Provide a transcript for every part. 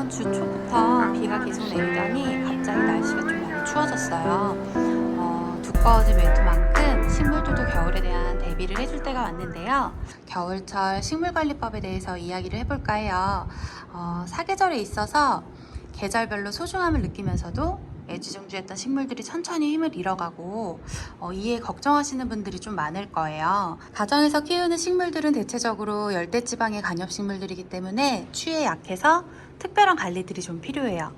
이번 주 초부터 비가 계속 내리더니 갑자기 날씨가 좀 많이 추워졌어요. 두꺼워진 외투만큼 식물들도 겨울에 대한 대비를 해줄 때가 왔는데요. 겨울철 식물관리법에 대해서 이야기를 해볼까 해요. 사계절에 있어서 계절별로 소중함을 느끼면서도 애지중지했던 식물들이 천천히 힘을 잃어가고 이에 걱정하시는 분들이 좀 많을 거예요. 가정에서 키우는 식물들은 대체적으로 열대지방의 관엽식물들이기 때문에 추위에 약해서 특별한 관리들이 좀 필요해요.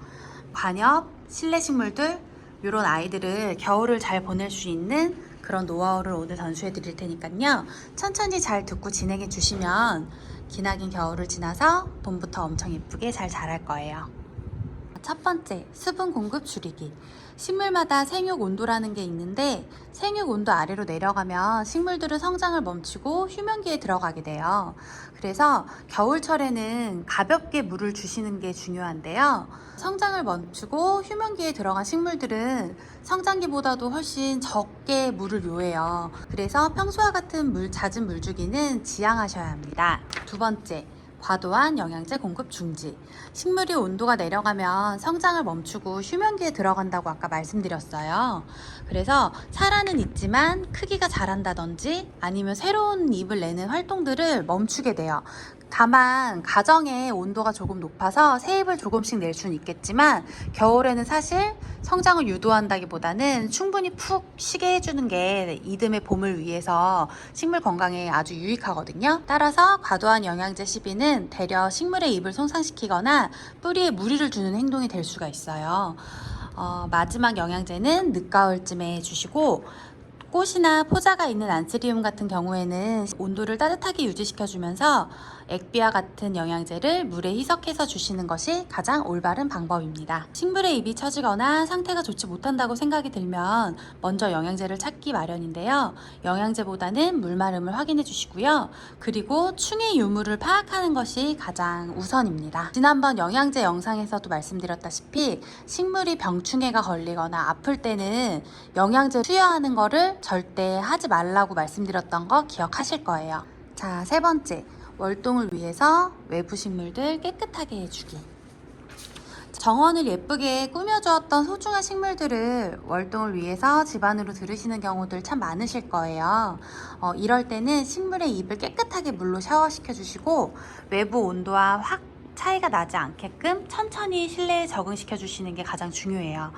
관엽, 실내식물들 이런 아이들을 겨울을 잘 보낼 수 있는 그런 노하우를 오늘 전수해 드릴 테니까요. 천천히 잘 듣고 진행해 주시면 기나긴 겨울을 지나서 봄부터 엄청 예쁘게 잘 자랄 거예요. 첫 번째, 수분 공급 줄이기. 식물마다 생육 온도라는 게 있는데 생육 온도 아래로 내려가면 식물들은 성장을 멈추고 휴면기에 들어가게 돼요. 그래서 겨울철에는 가볍게 물을 주시는 게 중요한데요. 성장을 멈추고 휴면기에 들어간 식물들은 성장기보다도 훨씬 적게 물을 요해요. 그래서 평소와 같은 잦은 물주기는 지양하셔야 합니다. 두 번째, 과도한 영양제 공급 중지. 식물이 온도가 내려가면 성장을 멈추고 휴면기에 들어간다고 아까 말씀드렸어요. 그래서 살아는 있지만 크기가 자란다든지 아니면 새로운 잎을 내는 활동들을 멈추게 돼요. 다만 가정의 온도가 조금 높아서 새 잎을 조금씩 낼 수는 있겠지만 겨울에는 사실 성장을 유도한다기보다는 충분히 푹 쉬게 해주는 게 이듬해 봄을 위해서 식물 건강에 아주 유익하거든요. 따라서 과도한 영양제 시비는 되려 식물의 잎을 손상시키거나 뿌리에 무리를 주는 행동이 될 수가 있어요. 마지막 영양제는 늦가을쯤에 주시고 꽃이나 포자가 있는 안스리움 같은 경우에는 온도를 따뜻하게 유지시켜주면서 액비와 같은 영양제를 물에 희석해서 주시는 것이 가장 올바른 방법입니다. 식물의 잎이 처지거나 상태가 좋지 못한다고 생각이 들면 먼저 영양제를 찾기 마련인데요. 영양제보다는 물마름을 확인해 주시고요. 그리고 충의 유무를 파악하는 것이 가장 우선입니다. 지난번 영양제 영상에서도 말씀드렸다시피 식물이 병충해가 걸리거나 아플 때는 영양제 투여하는 거를 절대 하지 말라고 말씀드렸던 거 기억하실 거예요. 자, 세 번째, 월동을 위해서 외부 식물들 깨끗하게 해주기. 정원을 예쁘게 꾸며주었던 소중한 식물들을 월동을 위해서 집 안으로 들으시는 경우들 참 많으실 거예요. 이럴 때는 식물의 잎을 깨끗하게 물로 샤워시켜 주시고 외부 온도와 확 차이가 나지 않게끔 천천히 실내에 적응시켜 주시는 게 가장 중요해요.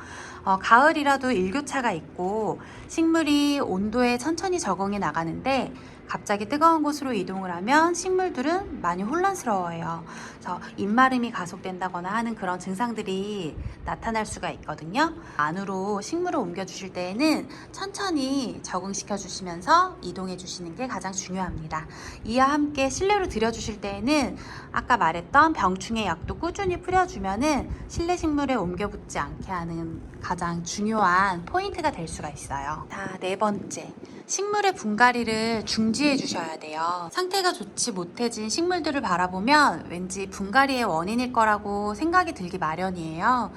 가을이라도 일교차가 있고 식물이 온도에 천천히 적응해 나가는데 갑자기 뜨거운 곳으로 이동을 하면 식물들은 많이 혼란스러워해요. 그래서 입마름이 가속된다거나 하는 그런 증상들이 나타날 수가 있거든요. 안으로 식물을 옮겨 주실 때에는 천천히 적응시켜 주시면서 이동해 주시는 게 가장 중요합니다. 이와 함께 실내로 들여 주실 때에는 아까 말했던 병충해 약도 꾸준히 뿌려주면은 실내 식물에 옮겨 붙지 않게 하는 가장 중요한 포인트가 될 수가 있어요. 자, 네 번째, 식물의 분갈이를 중지해 주셔야 돼요. 상태가 좋지 못해진 식물들을 바라보면 왠지 분갈이의 원인일 거라고 생각이 들기 마련이에요.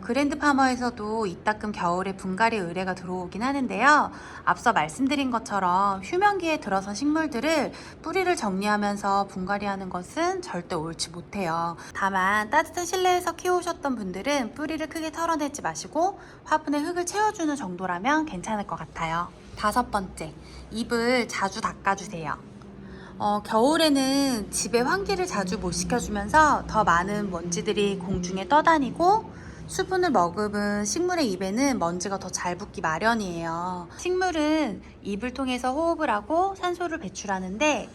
그랜드 파머에서도 이따금 겨울에 분갈이 의뢰가 들어오긴 하는데요. 앞서 말씀드린 것처럼 휴면기에 들어선 식물들을 뿌리를 정리하면서 분갈이하는 것은 절대 옳지 못해요. 다만 따뜻한 실내에서 키우셨던 분들은 뿌리를 크게 털어내지 마시고 화분에 흙을 채워주는 정도라면 괜찮을 것 같아요. 다섯 번째, 잎을 자주 닦아주세요. 겨울에는 집에 환기를 자주 못 시켜주면서 더 많은 먼지들이 공중에 떠다니고 수분을 머금은 식물의 잎에는 먼지가 더 잘 붙기 마련이에요. 식물은 잎을 통해서 호흡을 하고 산소를 배출하는데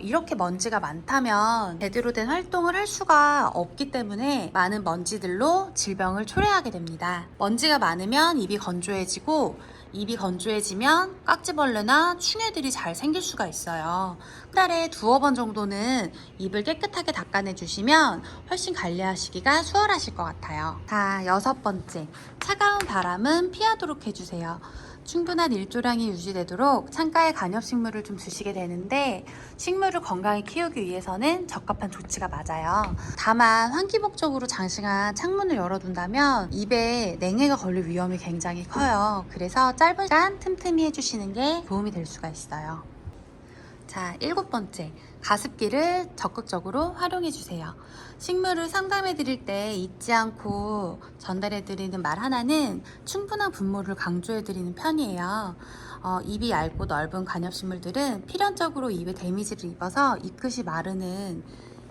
이렇게 먼지가 많다면 제대로 된 활동을 할 수가 없기 때문에 많은 먼지들로 질병을 초래하게 됩니다. 먼지가 많으면 잎이 건조해지고 잎이 건조해지면 깍지벌레나 충해들이 잘 생길 수가 있어요. 한 달에 두어 번 정도는 잎을 깨끗하게 닦아내 주시면 훨씬 관리하시기가 수월하실 것 같아요. 자, 여섯 번째, 차가운 바람은 피하도록 해주세요. 충분한 일조량이 유지되도록 창가에 관엽식물을 좀 두시게 되는데 식물을 건강히 키우기 위해서는 적합한 조치가 맞아요. 다만 환기 목적으로 장시간 창문을 열어둔다면 잎에 냉해가 걸릴 위험이 굉장히 커요. 그래서 짧은 시간 틈틈이 해주시는 게 도움이 될 수가 있어요. 자, 7번째. 가습기를 적극적으로 활용해 주세요. 식물을 상담해 드릴 때 잊지 않고 전달해 드리는 말 하나는 충분한 분무를 강조해 드리는 편이에요. 입이 얇고 넓은 관엽식물들은 필연적으로 입에 데미지를 입어서 잎끝이 마르는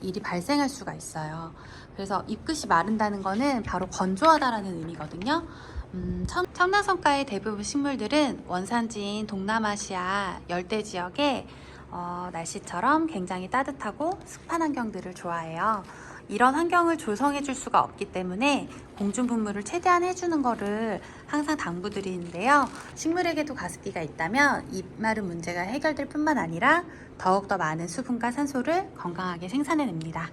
일이 발생할 수가 있어요. 그래서 잎끝이 마른다는 거는 바로 건조하다라는 의미거든요. 청라성과의 대부분 식물들은 원산지인 동남아시아 열대 지역에 날씨처럼 굉장히 따뜻하고 습한 환경들을 좋아해요. 이런 환경을 조성해 줄 수가 없기 때문에 공중 분무를 최대한 해주는 거를 항상 당부드리는데요. 식물에게도 가습기가 있다면 잎 마른 문제가 해결될 뿐만 아니라 더욱더 많은 수분과 산소를 건강하게 생산해냅니다.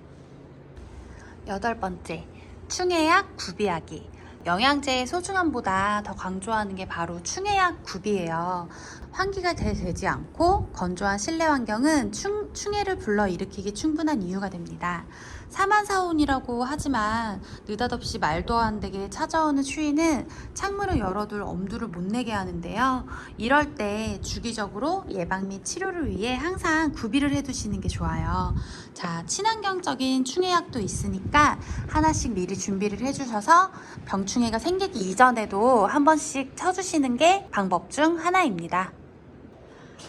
8번째, 충해약 구비하기. 영양제의 소중함보다 더 강조하는 게 바로 충해약 구비예요. 환기가 되지 않고 건조한 실내 환경은 충해를 불러일으키기 충분한 이유가 됩니다. 사만사온이라고 하지만 느닷없이 말도 안 되게 찾아오는 추위는 창문을 열어둘 엄두를 못 내게 하는데요. 이럴 때 주기적으로 예방 및 치료를 위해 항상 구비를 해두시는 게 좋아요. 자, 친환경적인 충해약도 있으니까 하나씩 미리 준비를 해주셔서 병충해가 생기기 이전에도 한 번씩 쳐주시는 게 방법 중 하나입니다.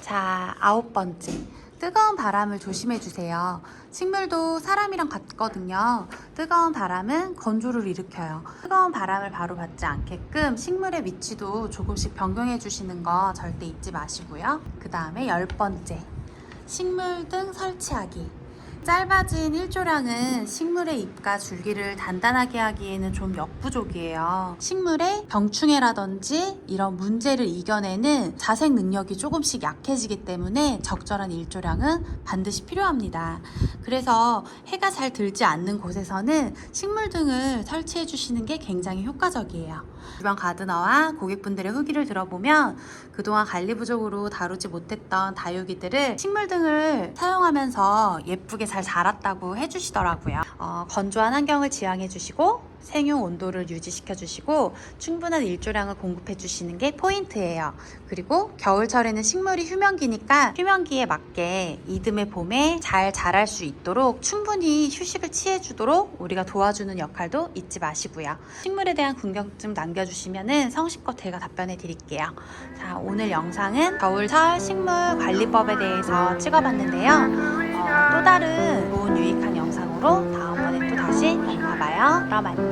자, 9번째. 뜨거운 바람을 조심해 주세요. 식물도 사람이랑 같거든요. 뜨거운 바람은 건조를 일으켜요. 뜨거운 바람을 바로 받지 않게끔 식물의 위치도 조금씩 변경해 주시는 거 절대 잊지 마시고요. 그 다음에 10번째. 식물 등 설치하기. 짧아진 일조량은 식물의 잎과 줄기를 단단하게 하기에는 좀 역부족이에요. 식물의 병충해라든지 이런 문제를 이겨내는 자생 능력이 조금씩 약해지기 때문에 적절한 일조량은 반드시 필요합니다. 그래서 해가 잘 들지 않는 곳에서는 식물 등을 설치해 주시는 게 굉장히 효과적이에요. 주변 가드너와 고객분들의 후기를 들어보면 그동안 관리 부족으로 다루지 못했던 다육이들을 식물 등을 사용하면서 예쁘게 잘 자랐다고 해주시더라고요. 건조한 환경을 지향해 주시고 생육 온도를 유지시켜 주시고 충분한 일조량을 공급해 주시는 게 포인트예요. 그리고 겨울철에는 식물이 휴면기니까 휴면기에 맞게 이듬해 봄에 잘 자랄 수 있도록 충분히 휴식을 취해 주도록 우리가 도와주는 역할도 잊지 마시고요. 식물에 대한 궁금증 남겨주시면 성심껏 제가 답변해 드릴게요. 자, 오늘 영상은 겨울철 식물 관리법에 대해서 찍어봤는데요. 또 다른 좋은 유익한 영상으로 다음번에 또 다시 만나봐요. 그럼 안녕.